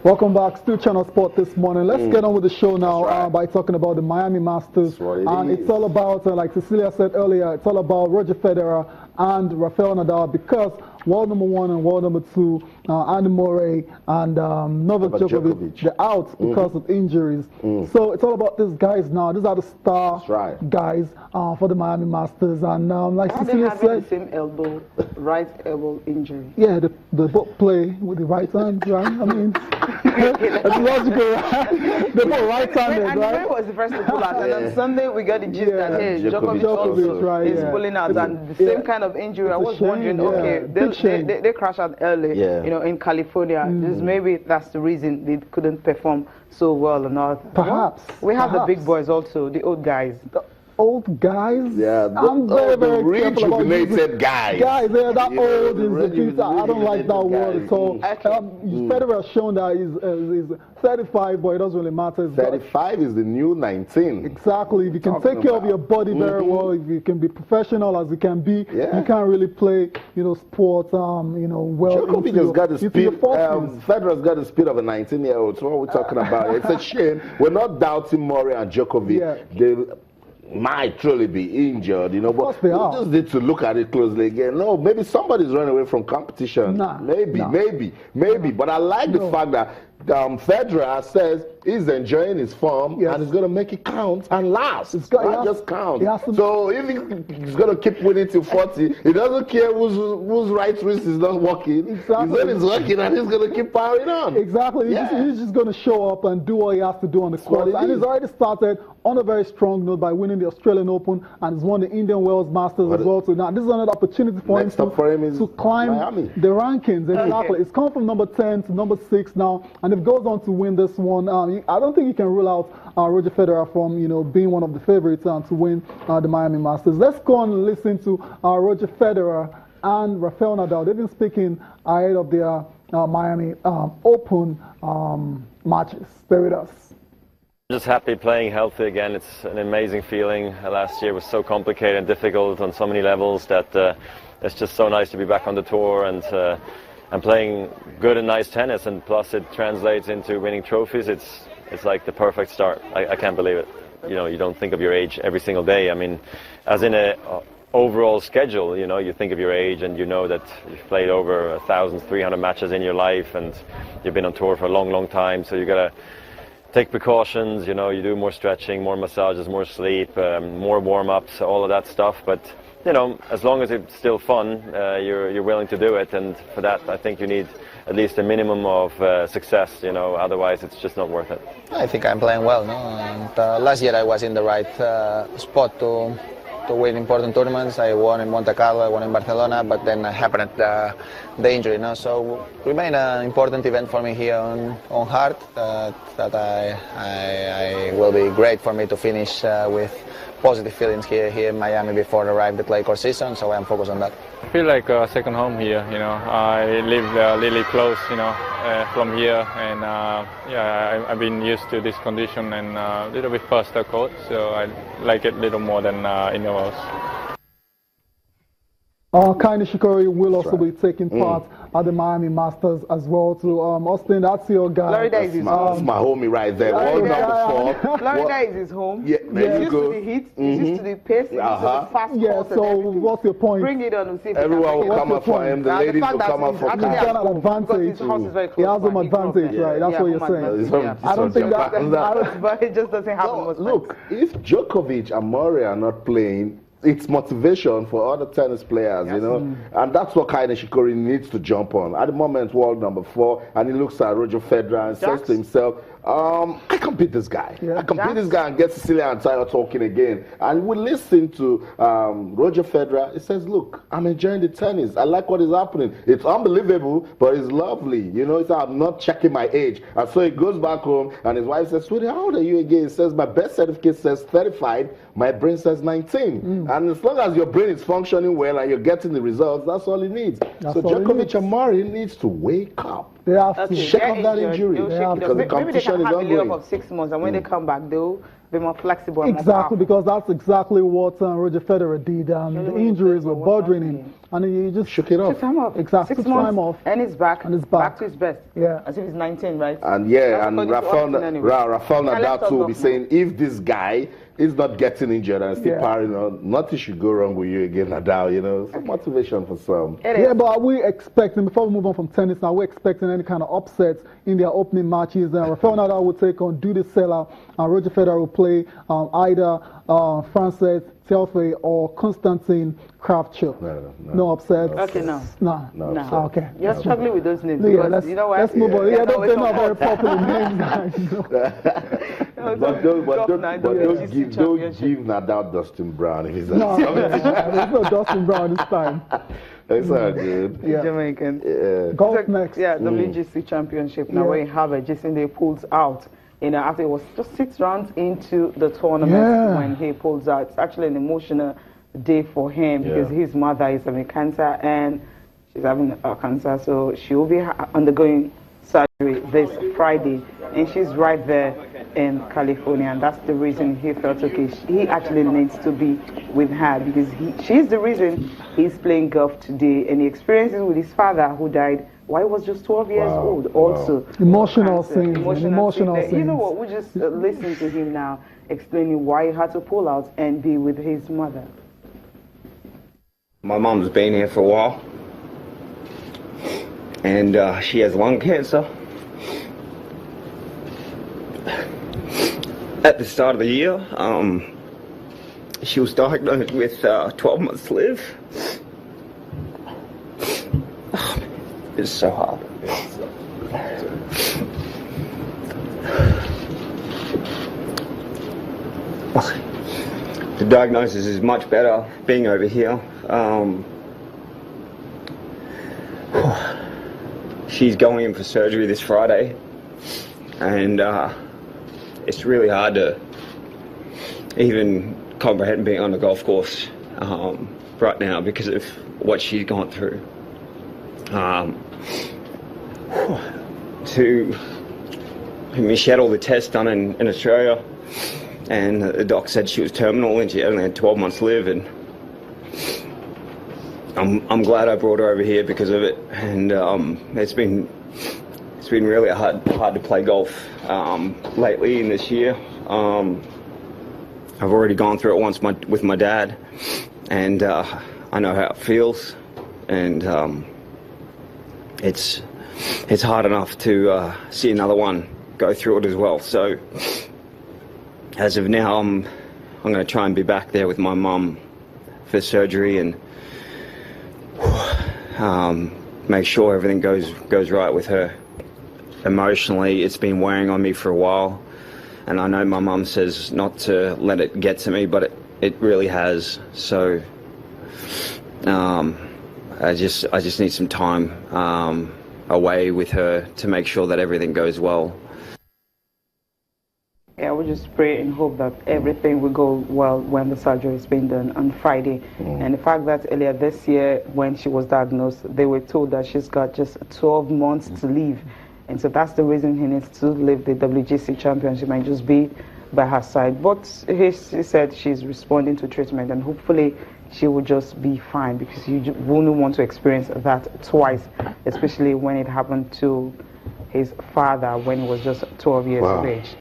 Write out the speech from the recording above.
Welcome back, Stu Channel Sport this morning. Let's get on with the show now by talking about the Miami Masters. And it's all about, like Cecilia said earlier, it's all about Roger Federer and Rafael Nadal, because world number 1 and world number 2, Andy Murray and Novak Djokovic, they're out because of injuries. So it's all about these guys now. These are the star guys for the Miami Masters. And like Cecilia said, the same elbow, right elbow injury. Yeah, they both play with the right hand, right? I mean, that's logical, right? They both right-handed, right? And Murray was the first to pull out. And on Sunday, we got the gist that, hey, Djokovic also is pulling out. And the same kind of injury. I was wondering, okay, they crashed out early, you know, in California. Maybe that's the reason they couldn't perform so well or not. Perhaps. We have the big boys also, the old guys. Old guys? Yeah, I'm very rejuvenated guys. Guys, they're that old is the future. I don't like that word. So Federer has shown that he's 35, but it doesn't really matter. 35 is the new 19. Exactly. If you can take care of your body very well, if you can be professional as you can be, you can't really play, you know, sport, you know, well. Djokovic has got the speed. Federer's got the speed of a 19-year-old. So what we're talking about? It's a shame. We're not doubting Murray and Djokovic. They might truly be injured, you know, but we just need to look at it closely again. No, maybe somebody's running away from competition. Maybe. But I like the fact that Federer says he's enjoying his form and he's going to make it count and last. It's not just count. So if he's going to keep winning till 40, he doesn't care whose right wrist is not working. Exactly. His is working and he's going to keep powering on. Exactly. He's just going to show up and do what he has to do on the court. And he's already started on a very strong note by winning the Australian Open, and he's won the Indian Wells Masters as well. So now this is another opportunity for him to climb the rankings. Exactly. It's come from number 10 to number 6 now, and if he goes on to win this one, I don't think you can rule out Roger Federer from, you know, being one of the favorites to win the Miami Masters. Let's go on and listen to Roger Federer and Rafael Nadal. They've been speaking ahead of their Miami Open matches. Stay with us. Just happy playing healthy again. It's an amazing feeling. Last year was so complicated and difficult on so many levels that it's just so nice to be back on the tour and playing good and nice tennis, and plus it translates into winning trophies. It's like the perfect start. I can't believe it. You know, you don't think of your age every single day. I mean, as in a overall schedule, you know, you think of your age and you know that you've played over 1,300 matches in your life and you've been on tour for a long, long time. So you gotta take precautions, you know, you do more stretching, more massages, more sleep, more warm-ups, all of that stuff. But, you know, as long as it's still fun, you're willing to do it. And for that, I think you need at least a minimum of success, you know, otherwise it's just not worth it. I think I'm playing well, no? And last year I was in the right spot to win important tournaments. I won in Monte Carlo, I won in Barcelona, but then happened the injury, no? So remain an important event for me here on hard. That I will be great for me to finish with positive feelings here in Miami before I arrive the clay court season. So I'm focused on that. I feel like a second home here. You know, I live really close, you know, from here, and I've been used to this condition and a little bit faster court, so I like it a little more than in the Wells. Kai Nishikori will also be taking part at the Miami Masters as well. To Austin, that's your guy. Florida is his home. That's my homie right there. World number 4. Florida is his home. Yeah, there you go. He's used to the heat. He's used to the pace. He's used to the fast course. So what's your point? Bring it on and see if everyone will come up for him. The ladies will come up for him. He's got an advantage. He has some advantage, right? That's what you're saying. I don't think that. But it just doesn't happen much. Look, if Djokovic and Murray are not playing, it's motivation for other tennis players, you know, and that's what Kai Nishikori needs to jump on. At the moment, world number 4, and he looks at Roger Federer and says to himself, I can beat this guy. I can beat this guy and get Cecilia and Tayo talking again. And we listen to Roger Federer. He says, look, I'm enjoying the tennis. I like what is happening. It's unbelievable, but it's lovely. You know, it's, I'm not checking my age. And so he goes back home, and his wife says, sweetie, how old are you again? He says, my birth certificate says 35. My brain says 19. And as long as your brain is functioning well and you're getting the results, that's all it needs. So Djokovic and Murray needs to wake up. They have to shake off that injury. Because the competition is ongoing. Maybe they can have a layoff of 6 months, and when they come back, they'll be more flexible. Exactly, because that's exactly what Roger Federer did. The injuries were bothering him. And then you just shook it off. Took time off. Exactly. 6 months. Time off. And he's back. And he's back. To his best. Yeah. As if he's 19, right? And Rafael Nadal will be saying, if this guy is not getting injured and still parrying on, nothing should go wrong with you again, Nadal, you know. Some motivation for some. Yeah, but are we expecting, before we move on from tennis, are we expecting any kind of upsets in their opening matches? Rafael Nadal will take on Dudy Sela, and Roger Federer will play either Frances Tiafoe or Konstantin Kravchuk. No upsets. Okay, no. Okay. You're struggling with those names because you know what? Let's move on. Yeah, they're not very popular names, guys. But don't give Nadal Dustin Brown if he's not. There's no Dustin Brown this time. It's all good. Jamaican. Golf next. Yeah, WGC Championship. Now where you have it, Jason Day pulls out. You know, after it was just 6 rounds into the tournament when he pulls out. It's actually an emotional day for him because his mother is having cancer and she's having cancer, so she will be undergoing surgery this Friday, and she's right there in California, and that's the reason he felt okay. He actually needs to be with her because she's the reason he's playing golf today, and the experiences with his father who died while he was just 12 years old. Also, emotional scenes. Emotional scenes. You know what? We just listen to him now explaining why he had to pull out and be with his mother. My mom's been here for a while, and she has lung cancer. At the start of the year, she was diagnosed with 12 months to live. It's so hard. The diagnosis is much better being over here. She's going in for surgery this Friday, and it's really hard to even comprehend being on the golf course right now because of what she's gone through. She had all the tests done in Australia, and the doc said she was terminal and she only had 12 months to live, and I'm glad I brought her over here because of it. And it's been really hard to play golf lately in this year. I've already gone through it once with my dad, and I know how it feels, and it's hard enough to see another one go through it as well. So as of now, I'm going to try and be back there with my mum for surgery and make sure everything goes right with her. Emotionally, it's been wearing on me for a while, and I know my mum says not to let it get to me, but it really has. So I just need some time away with her to make sure that everything goes well. Yeah, we just pray and hope that everything will go well when the surgery is being done on Friday. And the fact that earlier this year, when she was diagnosed, they were told that she's got just 12 months to live. And so that's the reason he needs to leave the WGC Championship and just be by her side. But he said she's responding to treatment, and hopefully she will just be fine, because you wouldn't want to experience that twice, especially when it happened to his father when he was just 12 years of age.